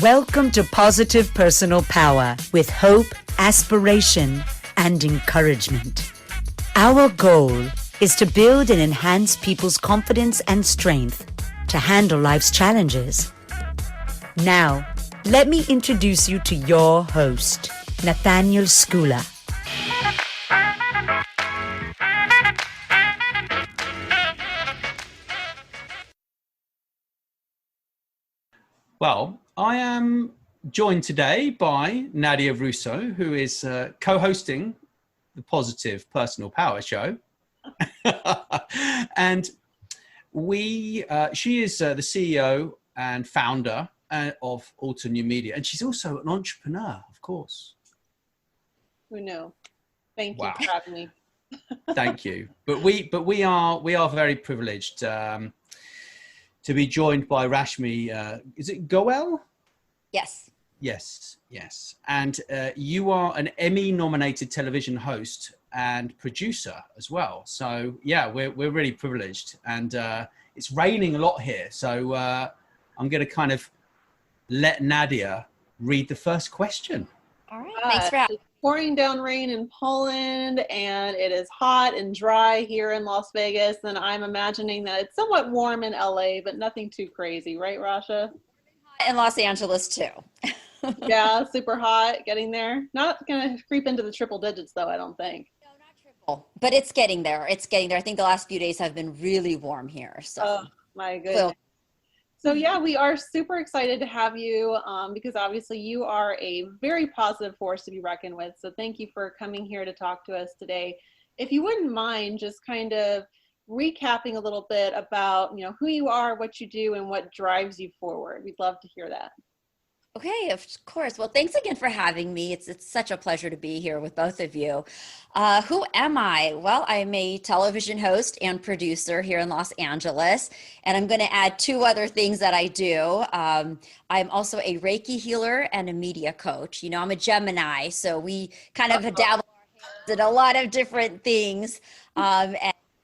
Welcome to Positive Personal Power with hope, aspiration, and encouragement. Our goal is to build and enhance people's confidence and strength to handle life's challenges. Now, let me introduce you to your host, Nathaniel Skula. Well, I am joined today by Nadya Rousseau, who is co-hosting the Positive Personal Power Show. And she is the CEO and founder of Alter New Media. And she's also an entrepreneur, of course. Who knew? Thank you for having me. Thank you. But we are very privileged to be joined by Rasha, is it Goel? Yes. Yes. And you are an Emmy-nominated television host and producer as well. So yeah, we're really privileged, and it's raining a lot here. So I'm going to kind of let Nadya read the first question. All right. Thanks for having me. Pouring down rain in Poland, and it is hot and dry here in Las Vegas, and I'm imagining that it's somewhat warm in LA, but nothing too crazy, right, Rasha? In Los Angeles too. Yeah, super hot, getting there. Not gonna creep into the triple digits though, I don't think. No, not triple, but it's getting there. I think the last few days have been really warm here. So. Oh my goodness. So yeah, we are super excited to have you because obviously you are a very positive force to be reckoned with. So thank you for coming here to talk to us today. If you wouldn't mind just kind of recapping a little bit about, who you are, what you do, and what drives you forward. We'd love to hear that. Okay, of course. Well, thanks again for having me. It's such a pleasure to be here with both of you. Who am I? Well, I'm a television host and producer here in Los Angeles, and I'm going to add two other things that I do. I'm also a Reiki healer and a media coach. I'm a Gemini, so we kind of dabble our hands in a lot of different things. And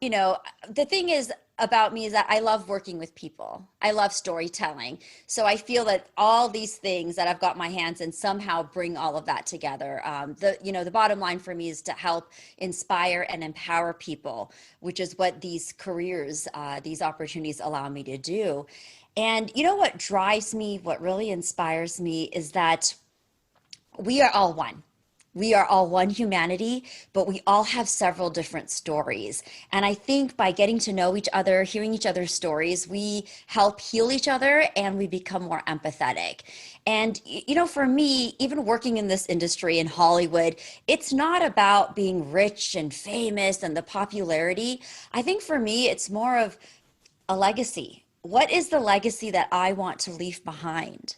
the thing is about me is that I love working with people. I love storytelling. So I feel that all these things that I've got my hands in somehow bring all of that together. The bottom line for me is to help inspire and empower people, which is what these careers, these opportunities allow me to do. And what drives me, what really inspires me is that we are all one. We are all one humanity, but we all have several different stories. And I think by getting to know each other, hearing each other's stories, we help heal each other and we become more empathetic. And, for me, even working in this industry in Hollywood, it's not about being rich and famous and the popularity. I think for me, it's more of a legacy. What is the legacy that I want to leave behind?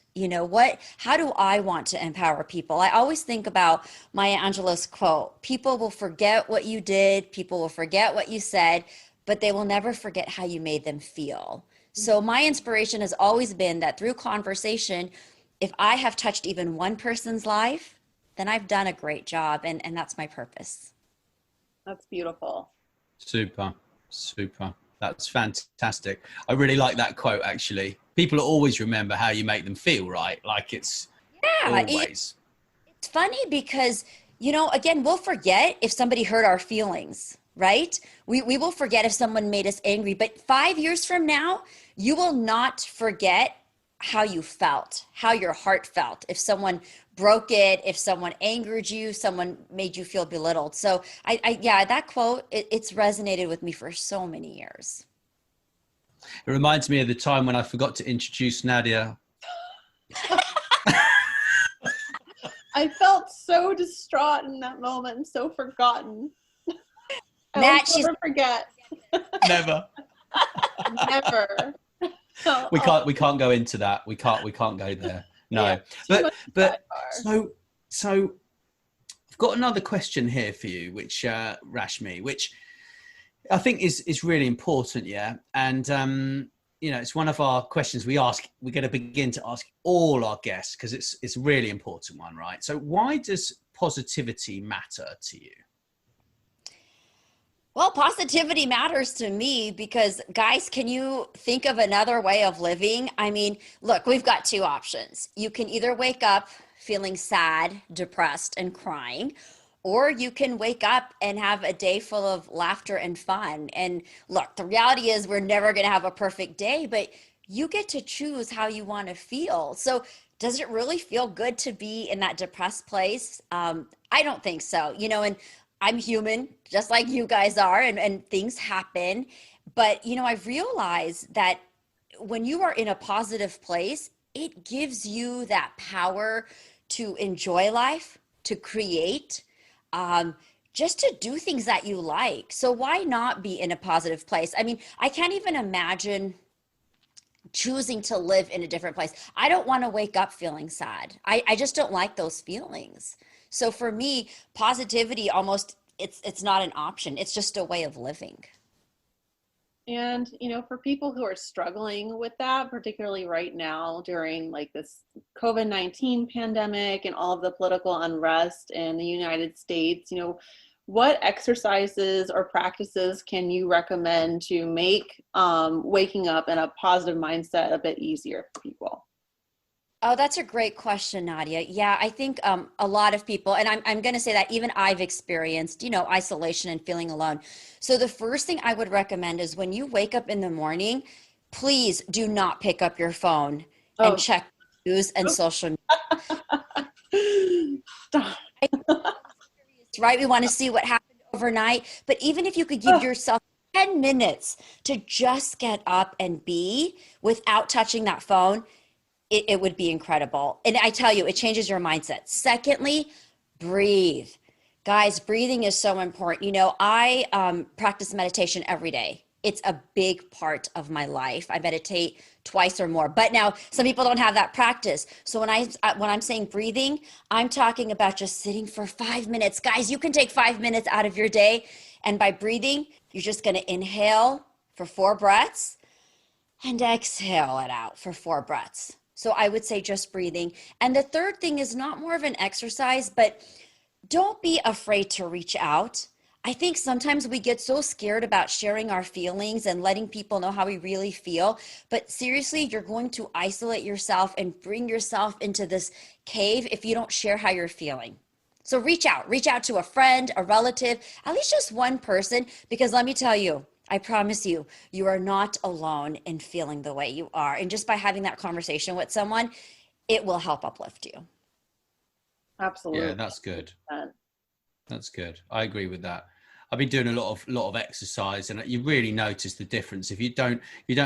How do I want to empower people? I always think about Maya Angelou's quote, people will forget what you did, people will forget what you said, but they will never forget how you made them feel. So my inspiration has always been that through conversation, if I have touched even one person's life, then I've done a great job, and that's my purpose. That's beautiful. Super. That's fantastic. I really like that quote, actually. People always remember how you make them feel, right? Like it's always. It's funny because, again, we'll forget if somebody hurt our feelings, right? We will forget if someone made us angry. But 5 years from now, you will not forget how you felt, how your heart felt. If someone broke it, if someone angered you, someone made you feel belittled. So that quote, it's resonated with me for so many years. It reminds me of the time when I forgot to introduce Nadya. I felt so distraught in that moment and so forgotten. Nat, I'll never forget. Never. Never. We can't go into that. We can't go there. No. Yeah, but so I've got another question here for you, which Rashmi, which I think is really important, yeah. And it's one of our questions we ask. We're going to begin to ask all our guests because it's a really important one, right? So why does positivity matter to you? Well, positivity matters to me because, guys, can you think of another way of living? I mean, look, we've got two options. You can either wake up feeling sad, depressed, and crying, or you can wake up and have a day full of laughter and fun. And look, the reality is we're never going to have a perfect day, but you get to choose how you want to feel. So, does it really feel good to be in that depressed place? I don't think so. And I'm human, just like you guys are, and things happen. But, I've realized that when you are in a positive place, it gives you that power to enjoy life, to create, just to do things that you like. So why not be in a positive place? I mean, I can't even imagine choosing to live in a different place. I don't want to wake up feeling sad. I just don't like those feelings. So for me, positivity almost it's not an option. It's just a way of living. And, for people who are struggling with that, particularly right now during like this COVID-19 pandemic and all of the political unrest in the United States, what exercises or practices can you recommend to make waking up in a positive mindset a bit easier for people? Oh, that's a great question, Nadya. Yeah, I think a lot of people, and I'm going to say that even I've experienced, isolation and feeling alone. So the first thing I would recommend is when you wake up in the morning, please do not pick up your phone and check news and social media. Right? We want to see what happened overnight. But even if you could give yourself 10 minutes to just get up and be without touching that phone, it would be incredible. And I tell you, it changes your mindset. Secondly, breathe. Guys, breathing is so important. I practice meditation every day. It's a big part of my life. I meditate twice or more. But now some people don't have that practice. So when I'm saying breathing, I'm talking about just sitting for 5 minutes. Guys, you can take 5 minutes out of your day. And by breathing, you're just going to inhale for 4 breaths and exhale it out for 4 breaths. So I would say just breathing. And the third thing is not more of an exercise, but don't be afraid to reach out. I think sometimes we get so scared about sharing our feelings and letting people know how we really feel. But seriously, you're going to isolate yourself and bring yourself into this cave if you don't share how you're feeling. So reach out to a friend, a relative, at least just one person, because let me tell you, I promise you, you are not alone in feeling the way you are. And just by having that conversation with someone, it will help uplift you. Absolutely. Yeah, that's good. That's good. I agree with that. I've been doing a lot of exercise, and you really notice the difference if you don't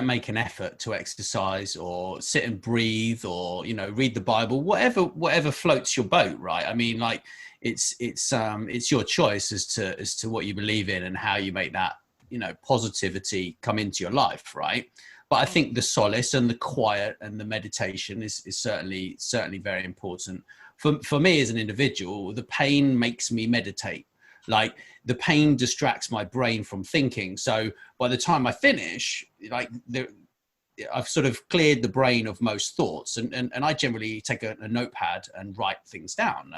make an effort to exercise or sit and breathe or read the Bible, whatever floats your boat, right? I mean, like it's your choice as to what you believe in and how you make that positivity come into your life, right? But I think the solace and the quiet and the meditation is certainly very important. For me as an individual, the pain makes me meditate. Like the pain distracts my brain from thinking. So by the time I finish, I've sort of cleared the brain of most thoughts, and I generally take a notepad and write things down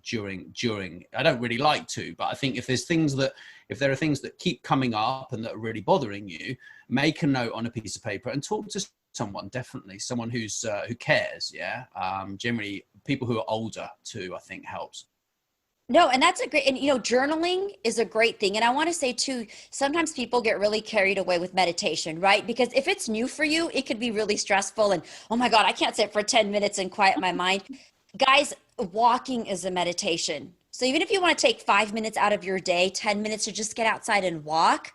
during. I don't really like to, but I think if there are things that keep coming up and that are really bothering you, make a note on a piece of paper and talk to someone, definitely someone who cares. Yeah. Generally people who are older too, I think helps. No, and that's journaling is a great thing. And I want to say too, sometimes people get really carried away with meditation, right? Because if it's new for you, it could be really stressful and, oh my God, I can't sit for 10 minutes and quiet my mind. Guys, walking is a meditation. So even if you want to take 5 minutes out of your day, 10 minutes to just get outside and walk.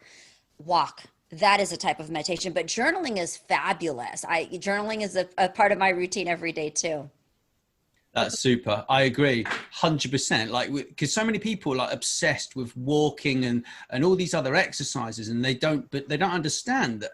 That is a type of meditation, but journaling is fabulous. Journaling is a part of my routine every day too. That's super. I agree 100%. Like, because so many people are obsessed with walking and all these other exercises, and they don't understand that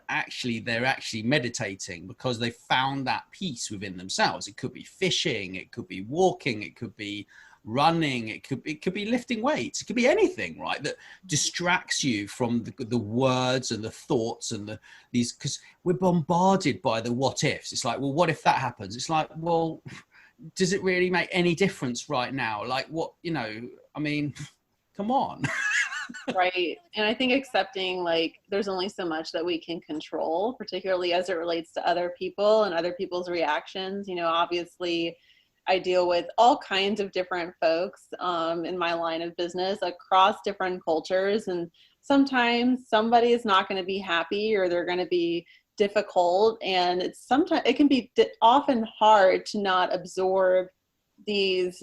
they're actually meditating because they found that peace within themselves. It could be fishing, it could be walking, it could be running, it could be lifting weights, it could be anything, right? That distracts you from the words and the thoughts and these, because we're bombarded by the what ifs. It's like, well, what if that happens? It's like, well, does it really make any difference right now? Like, what, I mean, come on. Right. And I think accepting, like, there's only so much that we can control, particularly as it relates to other people and other people's reactions. You know, obviously I deal with all kinds of different folks in my line of business across different cultures. And sometimes somebody is not going to be happy, or they're going to be difficult. And it can be often hard to not absorb these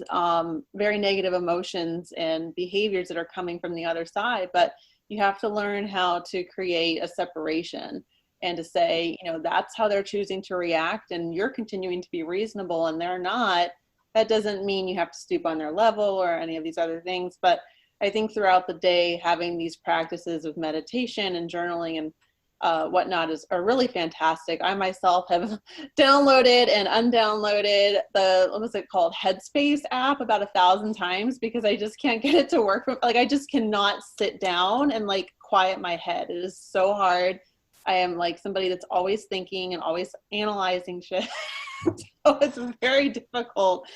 very negative emotions and behaviors that are coming from the other side. But you have to learn how to create a separation and to say, you know, that's how they're choosing to react, and you're continuing to be reasonable and they're not. That doesn't mean you have to stoop on their level or any of these other things. But I think throughout the day, having these practices of meditation and journaling and whatnot are really fantastic. I myself have downloaded and undownloaded what was it called, Headspace app about 1,000 times, because I just can't get it to work. Like, I just cannot sit down and like quiet my head. It is so hard. I am like somebody that's always thinking and always analyzing shit. So it's very difficult.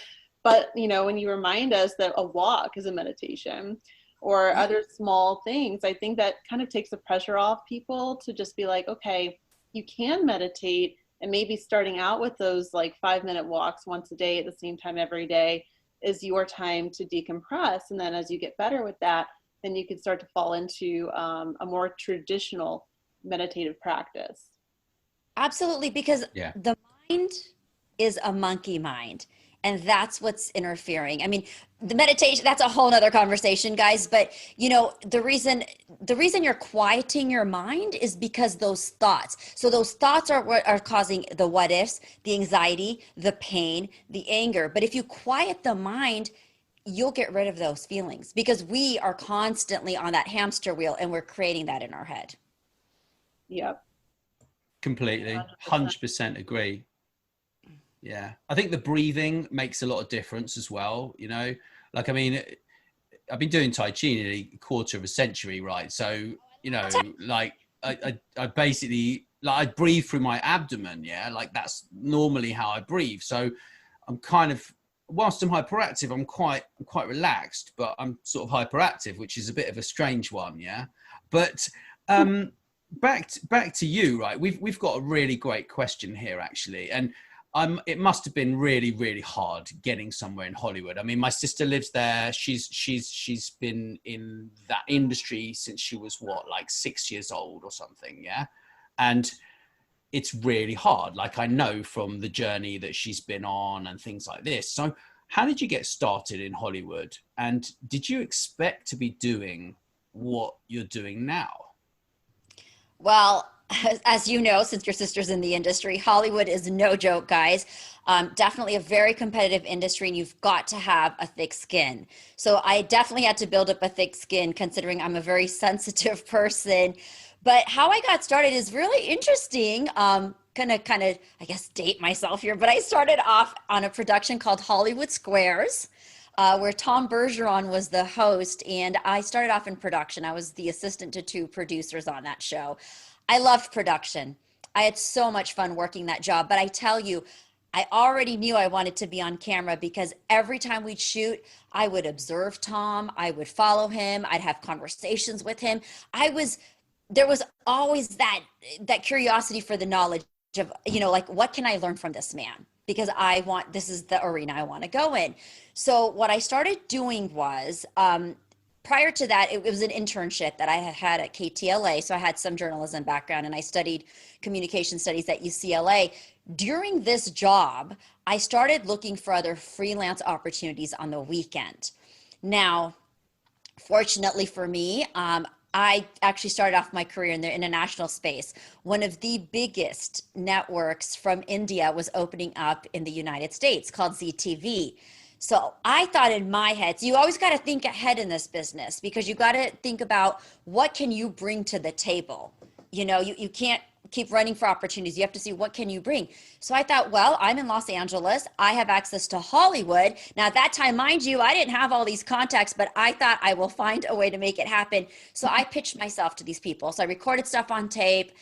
But, you know, when you remind us that a walk is a meditation, or other small things, I think that kind of takes the pressure off people to just be like, okay, you can meditate, and maybe starting out with those like 5-minute walks once a day at the same time every day is your time to decompress. And then as you get better with that, then you can start to fall into a more traditional meditative practice. Absolutely, because the mind is a monkey mind. And that's what's interfering. I mean, the meditation, that's a whole nother conversation, guys. But, you know, the reason you're quieting your mind is because those thoughts. So those thoughts are what are causing the what ifs, the anxiety, the pain, the anger. But if you quiet the mind, you'll get rid of those feelings, because we are constantly on that hamster wheel and we're creating that in our head. Yep. Completely. 100% agree. Yeah, I think the breathing makes a lot of difference as well. You know, like, I mean, I've been doing Tai Chi nearly a quarter of a century, right? So, you know, like I basically, like, I breathe through my abdomen. Yeah, like that's normally how I breathe. So I'm kind of, whilst I'm hyperactive, I'm quite relaxed, but I'm sort of hyperactive, which is a bit of a strange one. Yeah, but back to you, right? We've got a really great question here, actually, and it must have been really, really hard getting somewhere in Hollywood. I mean, my sister lives there. She's been in that industry since she was like 6 years old or something. Yeah. And it's really hard. Like, I know from the journey that she's been on and things like this. So how did you get started in Hollywood? And did you expect to be doing what you're doing now? Well, as you know, since your sister's in the industry, Hollywood is no joke, guys. Definitely a very competitive industry, and you've got to have a thick skin. So I definitely had to build up a thick skin, considering I'm a very sensitive person. But how I got started is really interesting. Kind of, I guess, date myself here, but I started off on a production called Hollywood Squares, where Tom Bergeron was the host, and I started off in production. I was the assistant to 2 producers on that show. I loved production. I had so much fun working that job. But I tell you, I already knew I wanted to be on camera, because every time we'd shoot, I would observe Tom. I would follow him. I'd have conversations with him. There was always that curiosity for the knowledge of, you know, like, what can I learn from this man? Because this is the arena I want to go in. So what I started doing was, prior to that, it was an internship that I had at KTLA. So I had some journalism background, and I studied communication studies at UCLA. During this job, I started looking for other freelance opportunities on the weekend. Now, fortunately for me, I actually started off my career in the international space. One of the biggest networks from India was opening up in the United States, called ZTV. So I thought in my head, so you always got to think ahead in this business, because you got to think about what can you bring to the table. You know, you can't keep running for opportunities. You have to see, what can you bring? So I thought, well, I'm in Los Angeles. I have access to Hollywood. Now, at that time, mind you, I didn't have all these contacts, but I thought I will find a way to make it happen. So I pitched myself to these people. So I recorded stuff on tape.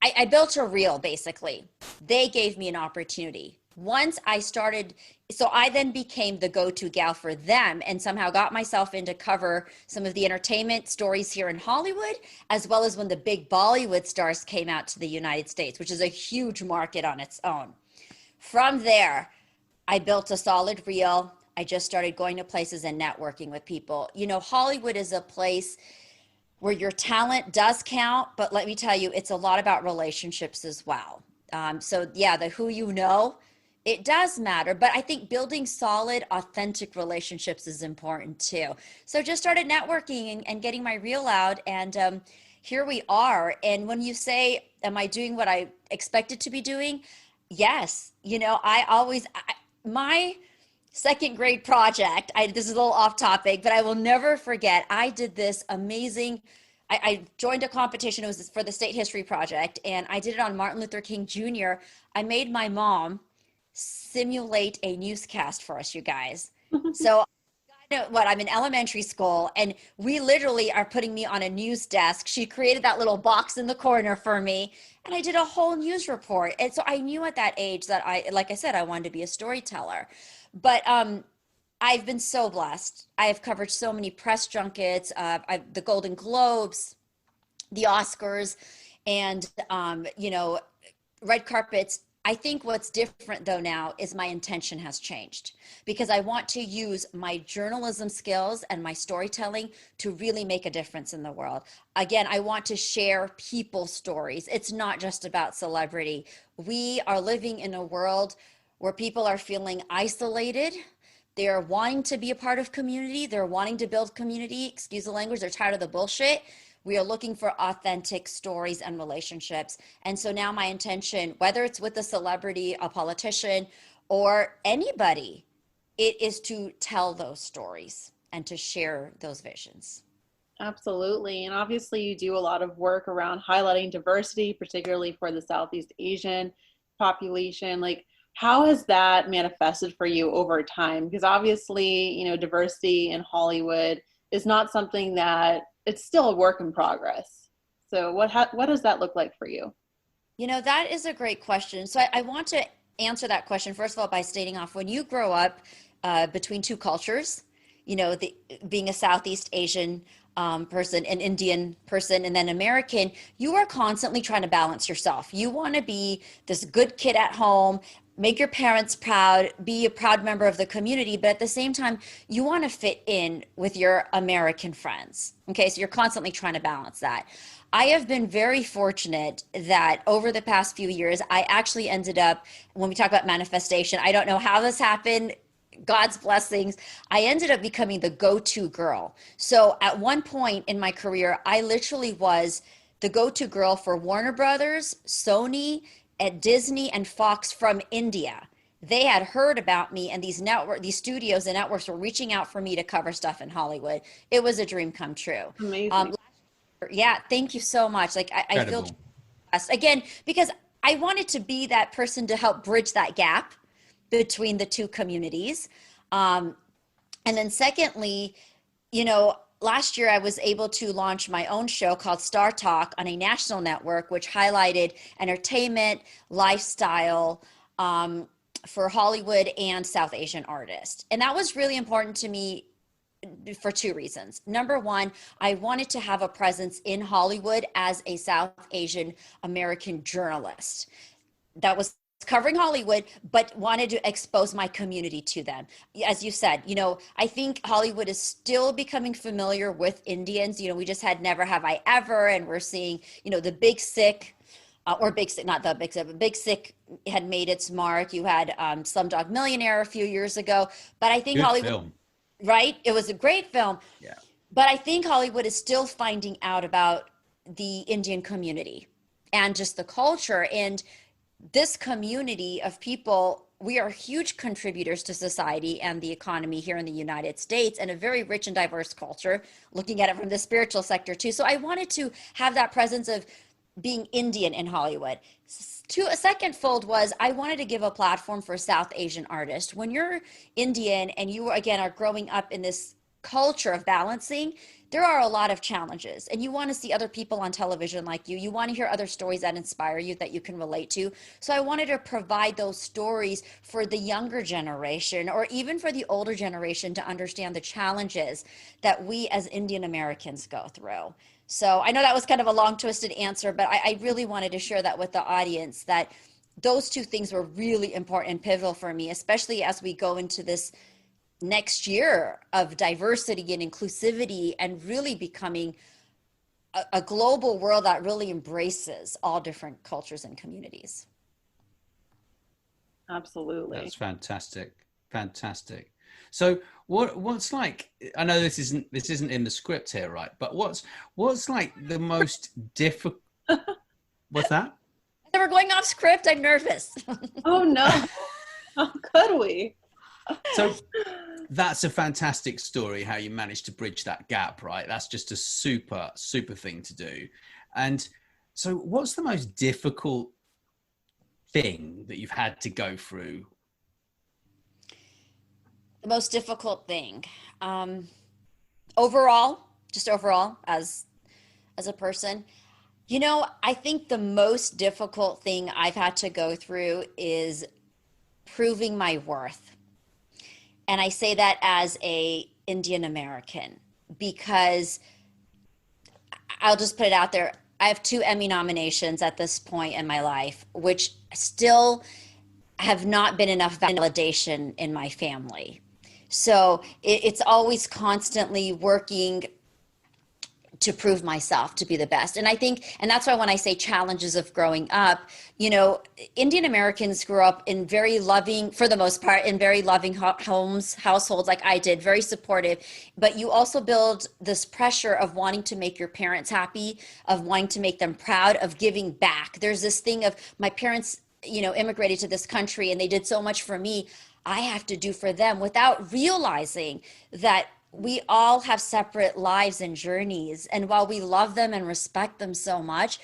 I built a reel, basically. They gave me an opportunity. once I started, so I then became the go-to gal for them and somehow got myself in to cover some of the entertainment stories here in Hollywood, as well as when the big Bollywood stars came out to the United States, which is a huge market on its own. From there, I built a solid reel. I just started going to places and networking with people. You know, Hollywood is a place where your talent does count, but let me tell you, it's a lot about relationships as well. So yeah, the who you know, it does matter, but I think building solid, authentic relationships is important too. So just started networking and getting my reel out, and here we are. And when you say, am I doing what I expected to be doing? Yes. You know, my second grade project, this is a little off topic, but I will never forget, I did this amazing, I joined a competition. It was for the State History Project, and I did it on Martin Luther King Jr. I made my mom simulate a newscast for us, you guys. So I'm in elementary school, and we literally are putting me on a news desk. She created that little box in the corner for me, and I did a whole news report. And so I knew at that age that like I said, I wanted to be a storyteller. But I've been so blessed. I have covered so many press junkets, the Golden Globes, the Oscars, and red carpets. I think what's different though now is my intention has changed, because I want to use my journalism skills and my storytelling to really make a difference in the world. Again, I want to share people's stories. It's not just about celebrity. We are living in a world where people are feeling isolated. They're wanting to be a part of community. They're wanting to build community. Excuse the language. They're tired of the bullshit. We are looking for authentic stories and relationships. And so now my intention, whether it's with a celebrity, a politician, or anybody, it is to tell those stories and to share those visions. Absolutely. And obviously you do a lot of work around highlighting diversity, particularly for the Southeast Asian population. Like, how has that manifested for you over time? Because obviously, diversity in Hollywood is not something that, it's still a work in progress. So what does that look like for you? That is a great question. So I want to answer that question, first of all, by stating off, when you grow up between two cultures, being a Southeast Asian person, an Indian person, and then American, you are constantly trying to balance yourself. You want to be this good kid at home, make your parents proud, be a proud member of the community, but at the same time, you want to fit in with your American friends. Okay, so you're constantly trying to balance that. I have been very fortunate that over the past few years, I actually ended up, when we talk about manifestation, I don't know how this happened, God's blessings, I ended up becoming the go-to girl. So at one point in my career, I literally was the go-to girl for Warner Brothers, Sony, at Disney, and Fox from India. They had heard about me, and these studios and networks were reaching out for me to cover stuff in Hollywood. It was a dream come true. Amazing. Yeah, thank you so much. Like I feel blessed again, because I wanted to be that person to help bridge that gap between the two communities. And then secondly, last year I was able to launch my own show called Star Talk on a national network, which highlighted entertainment, lifestyle for Hollywood and South Asian artists. And that was really important to me for two reasons. Number one, I wanted to have a presence in Hollywood as a South Asian American journalist that was covering Hollywood, but wanted to expose my community to them. As you said, I think Hollywood is still becoming familiar with Indians. We just had Never Have I Ever, and we're seeing, the Big Sick, or Big Sick, not the Big Sick, but Big Sick had made its mark. You had Slumdog Millionaire a few years ago, but I think Good Hollywood, film. Right? It was a great film. Yeah. But I think Hollywood is still finding out about the Indian community and just the culture. And this community of people, we are huge contributors to society and the economy here in the United States, and a very rich and diverse culture, looking at it from the spiritual sector too. So I wanted to have that presence of being Indian in Hollywood. A second fold was I wanted to give a platform for South Asian artists. When you're Indian and you, again, are growing up in this culture of balancing, there are a lot of challenges, and you want to see other people on television like you. You want to hear other stories that inspire you, that you can relate to. So I wanted to provide those stories for the younger generation, or even for the older generation, to understand the challenges that we as Indian Americans go through. So I know that was kind of a long, twisted answer, but I really wanted to share that with the audience, that those two things were really important and pivotal for me, especially as we go into this next year of diversity and inclusivity, and really becoming a global world that really embraces all different cultures and communities. Absolutely. That's fantastic. Fantastic. So what's like, I know this isn't in the script here, right? But what's like the most difficult, what's that? We're going off script. I'm nervous. Oh no. How could we? So that's a fantastic story, how you managed to bridge that gap, right? That's just a super, super thing to do. And so what's the most difficult thing that you've had to go through? The most difficult thing, overall, as a person, I think the most difficult thing I've had to go through is proving my worth. And I say that as a Indian American, because I'll just put it out there. I have 2 Emmy nominations at this point in my life, which still have not been enough validation in my family. So it's always constantly working to prove myself to be the best. And I think, and that's why when I say challenges of growing up, Indian Americans grew up in very loving, for the most part, in very loving households like I did, very supportive. But you also build this pressure of wanting to make your parents happy, of wanting to make them proud, of giving back. There's this thing of, my parents, immigrated to this country and they did so much for me, I have to do for them, without realizing that we all have separate lives and journeys. And while we love them and respect them so much,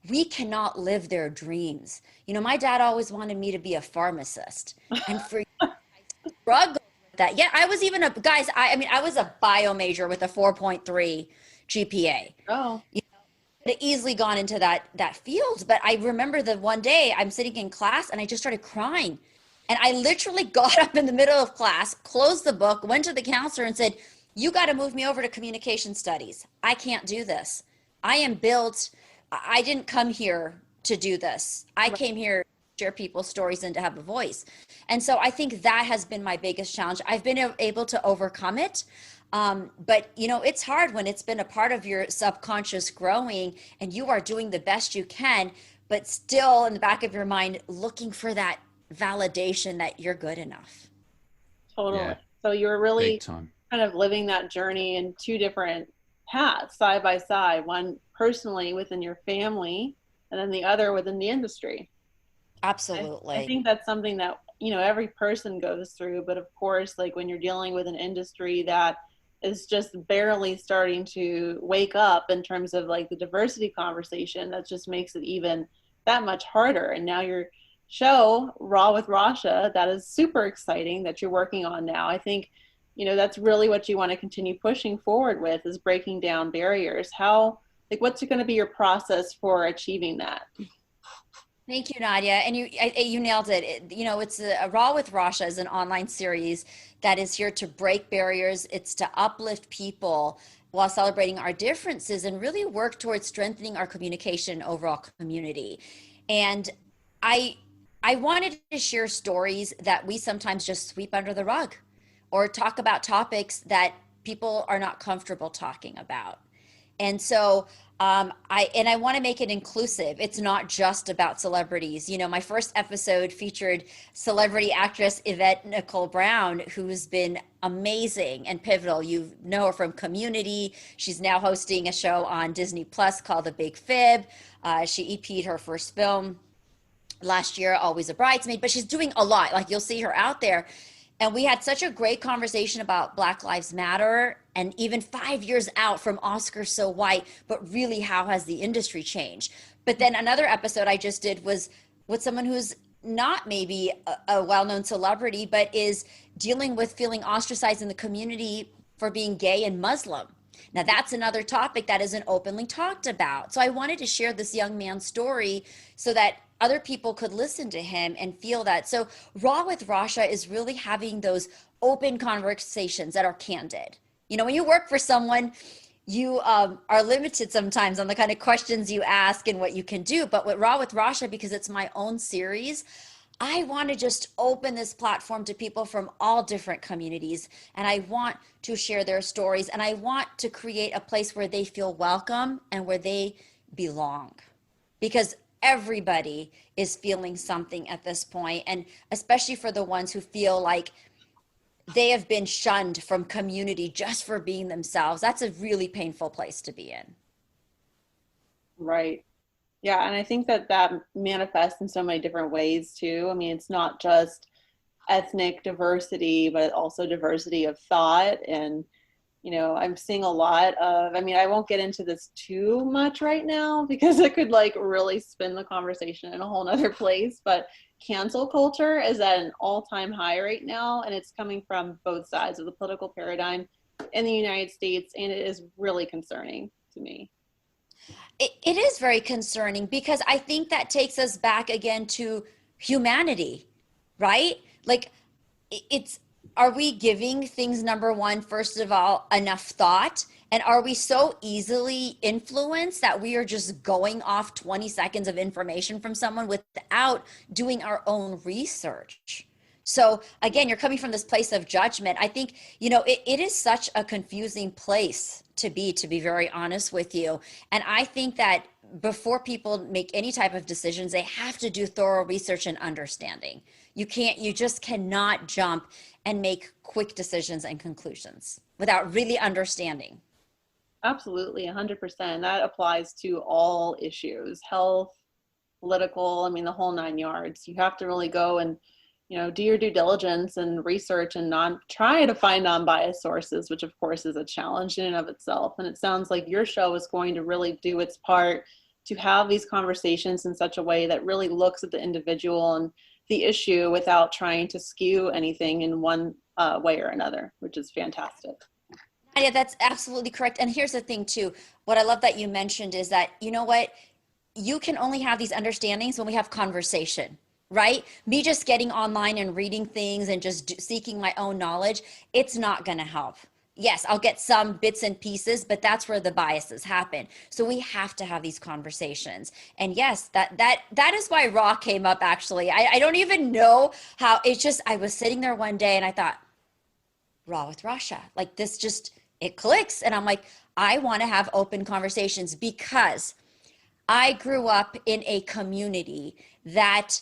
we cannot live their dreams. My dad always wanted me to be a pharmacist. And for I struggled with that. Yeah, I was even I was a bio major with a 4.3 GPA. Oh. Could have easily gone into that field. But I remember the one day I'm sitting in class and I just started crying. And I literally got up in the middle of class, closed the book, went to the counselor and said, "You got to move me over to communication studies. I can't do this. I didn't come here to do this. I came here to share people's stories and to have a voice." And so I think that has been my biggest challenge. I've been able to overcome it. But it's hard when it's been a part of your subconscious growing and you are doing the best you can, but still in the back of your mind, looking for that validation that you're good enough. Totally. Yeah. So you're really kind of living that journey in 2 different paths, side by side, one personally within your family and then the other within the industry. Absolutely. I think that's something that, every person goes through, but of course, like when you're dealing with an industry that is just barely starting to wake up in terms of like the diversity conversation, that just makes it even that much harder. And now your show, Raw with Rasha, that is super exciting that you're working on now. I think, that's really what you want to continue pushing forward with, is breaking down barriers. What's going to be your process for achieving that? Thank you, Nadya. And you nailed it. It's a Raw with Rasha is an online series that is here to break barriers. It's to uplift people while celebrating our differences and really work towards strengthening our communication overall community. And I wanted to share stories that we sometimes just sweep under the rug, or talk about topics that people are not comfortable talking about. And so I want to make it inclusive. It's not just about celebrities. My first episode featured celebrity actress Yvette Nicole Brown, who's been amazing and pivotal. You know her from Community. She's now hosting a show on Disney Plus called The Big Fib. She EP'd her first film last year, Always a Bridesmaid, but she's doing a lot. Like, you'll see her out there. And we had such a great conversation about Black Lives Matter, and even 5 years out from Oscar So White, but really, how has the industry changed? But then another episode I just did was with someone who's not maybe a well-known celebrity, but is dealing with feeling ostracized in the community for being gay and Muslim. Now, that's another topic that isn't openly talked about. So I wanted to share this young man's story so that other people could listen to him and feel that. So Raw with Rasha is really having those open conversations that are candid. You know, when you work for someone, you are limited sometimes on the kind of questions you ask and what you can do. But with Raw with Rasha, because it's my own series, I want to just open this platform to people from all different communities. And I want to share their stories. And I want to create a place where they feel welcome and where they belong. Because everybody is feeling something at this point, and especially for the ones who feel like they have been shunned from community just for being themselves. That's a really painful place to be in. Right. Yeah, and I think that that manifests in so many different ways too. I mean, it's not just ethnic diversity, but also diversity of thought. And, you know, I'm seeing a lot of, I mean, I won't get into this too much right now because it could like really spin the conversation in a whole nother place, but cancel culture is at an all-time high right now, and it's coming from both sides of the political paradigm in the United States, and it is really concerning to me. It is very concerning because I think that takes us back again to humanity, right? Like it's, are we giving things, number one, first of all, enough thought? And are we so easily influenced that we are just going off 20 seconds of information from someone without doing our own research? So again, you're coming from this place of judgment. I think, you know, it is such a confusing place to be very honest with you. And I think that before people make any type of decisions, they have to do thorough research and understanding. You just cannot jump and make quick decisions and conclusions without really understanding. Absolutely, 100%. That applies to all issues, health, political, I mean, the whole nine yards. You have to really go and, you know, do your due diligence and research and try to find non-biased sources, which of course is a challenge in and of itself. And it sounds like your show is going to really do its part to have these conversations in such a way that really looks at the individual and the issue without trying to skew anything in one way or another, which is fantastic. Yeah, that's absolutely correct. And here's the thing too, what I love that you mentioned is that, you know what, you can only have these understandings when we have conversation. Right? Me just getting online and reading things and just seeking my own knowledge, it's not going to help. Yes, I'll get some bits and pieces, but that's where the biases happen. So we have to have these conversations. And yes, that is why Raw came up actually. I don't even know how, it's just, I was sitting there one day and I thought, Raw with Rasha, like this just, it clicks. And I'm like, I want to have open conversations because I grew up in a community that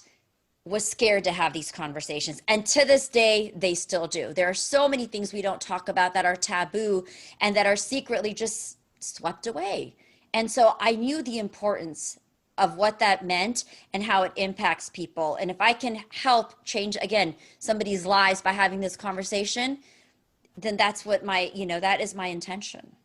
was scared to have these conversations. And to this day, they still do. There are so many things we don't talk about that are taboo and that are secretly just swept away. And so I knew the importance of what that meant and how it impacts people. And if I can help change, again, somebody's lives by having this conversation, then that's what my, you know, that is my intention.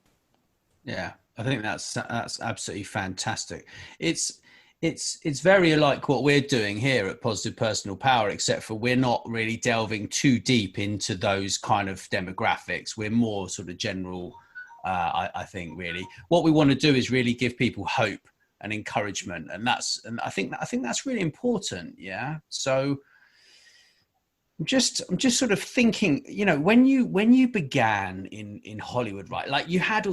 Yeah, I think that's absolutely fantastic. It's very like what we're doing here at Positive Personal Power, except for we're not really delving too deep into those kind of demographics. We're more sort of general, I think, really. What we want to do is really give people hope and encouragement. And I think that's really important. Yeah. So I'm just sort of thinking, you know, when you began in Hollywood, right? Like you had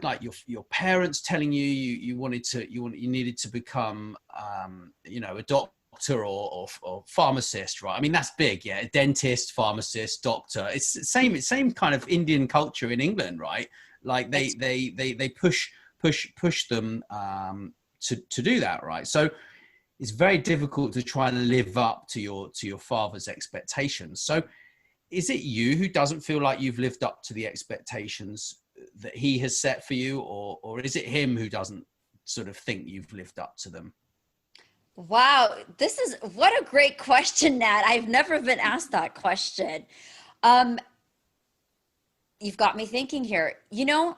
like your parents telling you needed to become, you know, a doctor or pharmacist, right? I mean, that's big. Yeah. Dentist, pharmacist, doctor. It's the same kind of Indian culture in England, right? Like they push them, to do that. Right. So, it's very difficult to try and live up to your father's expectations. So is it you who doesn't feel like you've lived up to the expectations that he has set for you, or is it him who doesn't sort of think you've lived up to them? Wow, what a great question, Nat. I've never been asked that question. You've got me thinking here. You know,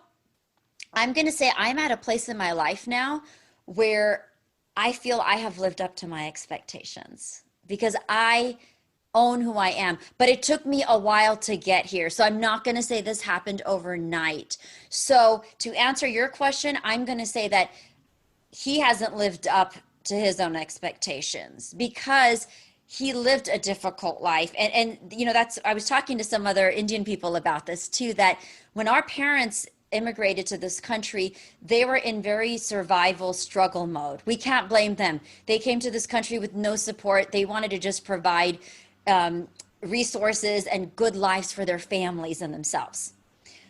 I'm going to say I'm at a place in my life now where I feel I have lived up to my expectations because I own who I am. But it took me a while to get here. So I'm not going to say this happened overnight. So to answer your question, I'm going to say that he hasn't lived up to his own expectations because he lived a difficult life. And you know, that's, I was talking to some other Indian people about this too, that when our parents immigrated to this country, they were in very survival struggle mode. We can't blame them. They came to this country with no support. They wanted to just provide resources and good lives for their families and themselves,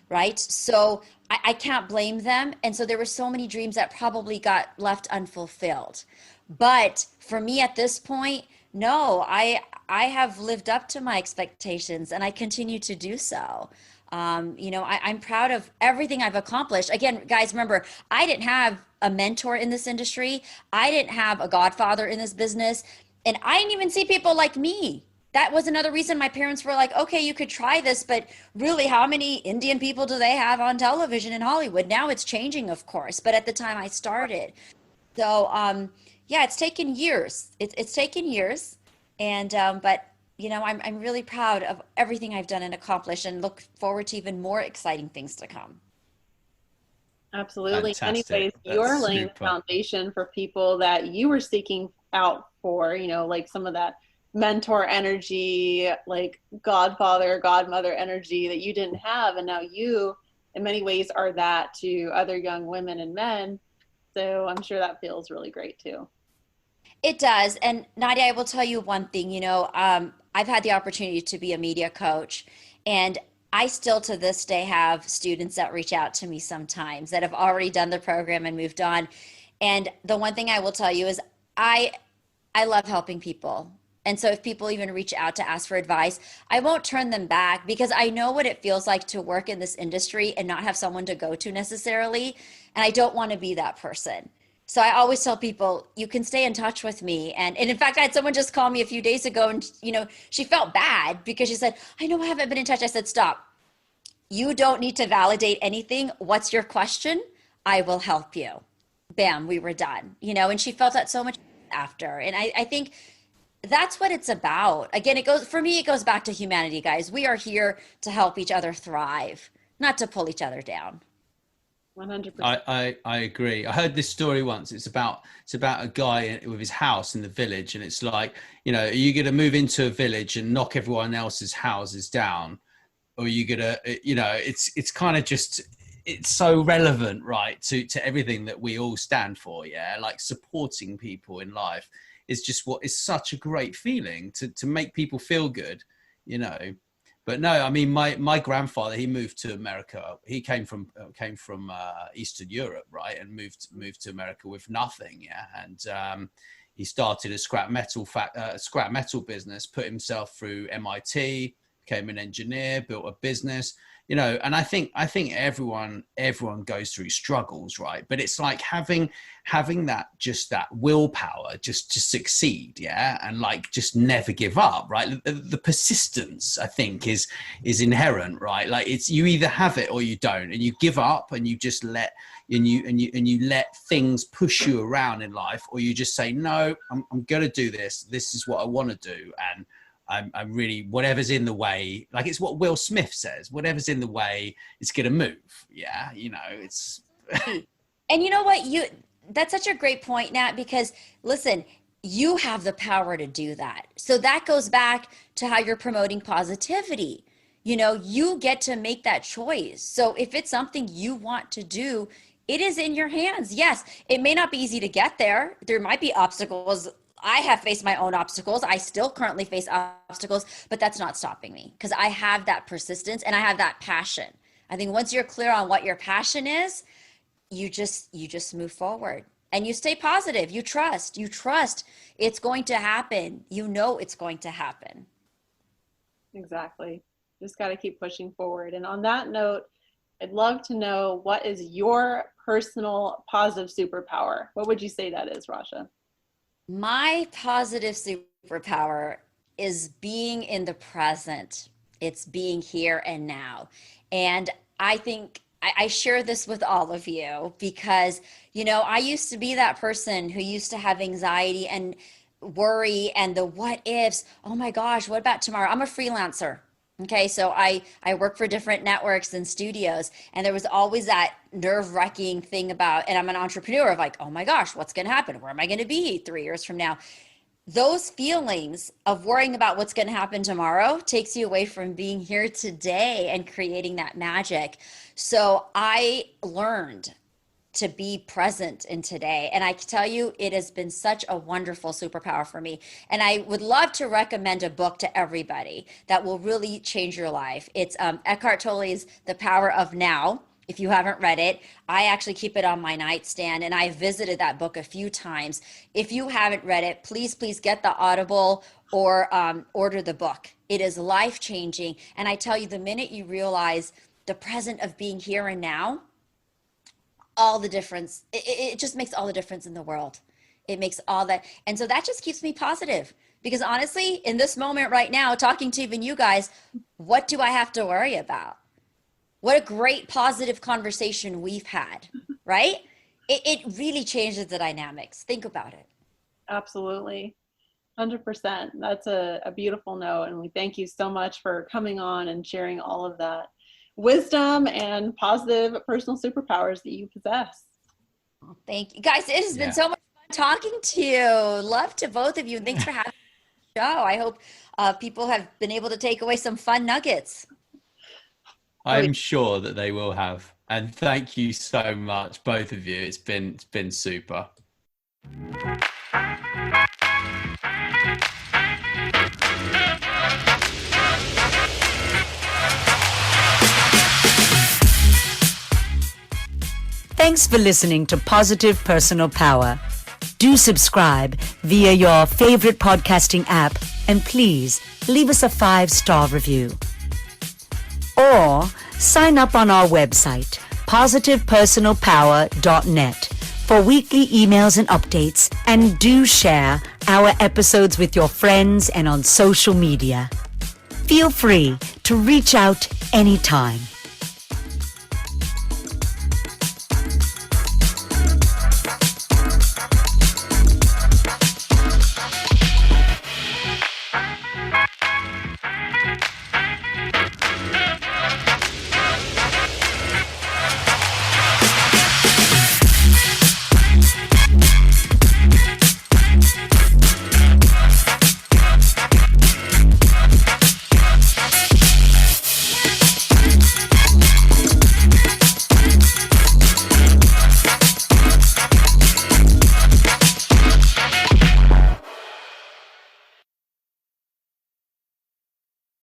right? So I can't blame them. And so there were so many dreams that probably got left unfulfilled. But for me at this point, no, I have lived up to my expectations and I continue to do so. You know, I'm proud of everything I've accomplished. Again, guys, remember, I didn't have a mentor in this industry. I didn't have a godfather in this business. And I didn't even see people like me. That was another reason my parents were like, okay, you could try this, but really, how many Indian people do they have on television in Hollywood? Now it's changing, of course, but at the time I started. So, yeah, it's taken years. It's taken years. And, but you know, I'm really proud of everything I've done and accomplished and look forward to even more exciting things to come. Absolutely. Fantastic. Anyways, That's you're laying the super. foundation for people that you were seeking out for, you know, like some of that mentor energy, like godfather, godmother energy that you didn't have. And now you, in many ways, are that to other young women and men. So I'm sure that feels really great too. It does. And Nadya, I will tell you one thing, you know, I've had the opportunity to be a media coach, and I still to this day have students that reach out to me sometimes that have already done the program and moved on. And the one thing I will tell you is I love helping people. And so if people even reach out to ask for advice, I won't turn them back because I know what it feels like to work in this industry and not have someone to go to necessarily. And I don't want to be that person. So I always tell people, you can stay in touch with me. And in fact, I had someone just call me a few days ago and, you know, she felt bad because she said, I know I haven't been in touch. I said, stop. You don't need to validate anything. What's your question? I will help you. Bam, we were done. You know, and she felt that so much after. And I think that's what it's about. Again, it goes, for me, it goes back to humanity, guys. We are here to help each other thrive, not to pull each other down. 100%. I agree. I heard this story once. It's about a guy with his house in the village, and it's like, you know, are you going to move into a village and knock everyone else's houses down, or are you going to, you know, it's kind of just, it's so relevant, right, to everything that we all stand for. Yeah, like supporting people in life is just what is such a great feeling to make people feel good, you know. But no, I mean, my grandfather, he moved to America. He came from Eastern Europe, right, and moved to America with nothing, yeah. And he started a scrap metal business, put himself through MIT, became an engineer, built a business, you know. And I think everyone goes through struggles, right? But it's like having that willpower just to succeed, yeah, and like just never give up, right? The persistence, I think, is inherent, right? Like it's, you either have it or you don't, and you give up and you just let you let things push you around in life, or you just say, no, I'm gonna do this. This is what I want to do, and I'm really, whatever's in the way, like it's what Will Smith says, whatever's in the way, it's going to move. Yeah. You know, it's. And you know what, that's such a great point, Nat, because listen, you have the power to do that. So that goes back to how you're promoting positivity. You know, you get to make that choice. So if it's something you want to do, it is in your hands. Yes, it may not be easy to get there. There might be obstacles. I have faced my own obstacles. I still currently face obstacles, but that's not stopping me because I have that persistence and I have that passion. I think once you're clear on what your passion is, you just move forward and you stay positive. You trust it's going to happen. You know, it's going to happen. Exactly. Just got to keep pushing forward. And on that note, I'd love to know, what is your personal positive superpower? What would you say that is, Rasha? My positive superpower is being in the present. It's being here and now. And I think I share this with all of you because, you know, I used to be that person who used to have anxiety, and worry and the what ifs. Oh my gosh, what about tomorrow? I'm a freelancer. Okay, so I work for different networks and studios, and there was always that nerve-wracking thing about, and I'm an entrepreneur of like, oh my gosh, what's going to happen? Where am I going to be 3 years from now? Those feelings of worrying about what's going to happen tomorrow takes you away from being here today and creating that magic. So I learned to be present in today. And I can tell you, it has been such a wonderful superpower for me. And I would love to recommend a book to everybody that will really change your life. It's Eckhart Tolle's The Power of Now. If you haven't read it, I actually keep it on my nightstand, and I visited that book a few times. If you haven't read it, please get the Audible or order the book. It is life-changing. And I tell you, the minute you realize the present of being here and now, all the difference, it just makes all the difference in the world. It makes all that. And so that just keeps me positive, because honestly, in this moment right now, talking to even you guys, what do I have to worry about? What a great positive conversation we've had, right? It really changes the dynamics. Think about it. Absolutely. 100%. That's a beautiful note. And we thank you so much for coming on and sharing all of that wisdom and positive personal superpowers that you possess. Well, thank you guys. It has been so much fun talking to you. Love to both of you. And thanks for having me on the show. I hope people have been able to take away some fun nuggets. I'm sure that they will have. And thank you so much, both of you. It's been super. Thanks for listening to Positive Personal Power. Do subscribe via your favorite podcasting app, and please leave us a 5-star review. Or sign up on our website, positivepersonalpower.net, for weekly emails and updates, and do share our episodes with your friends and on social media. Feel free to reach out anytime.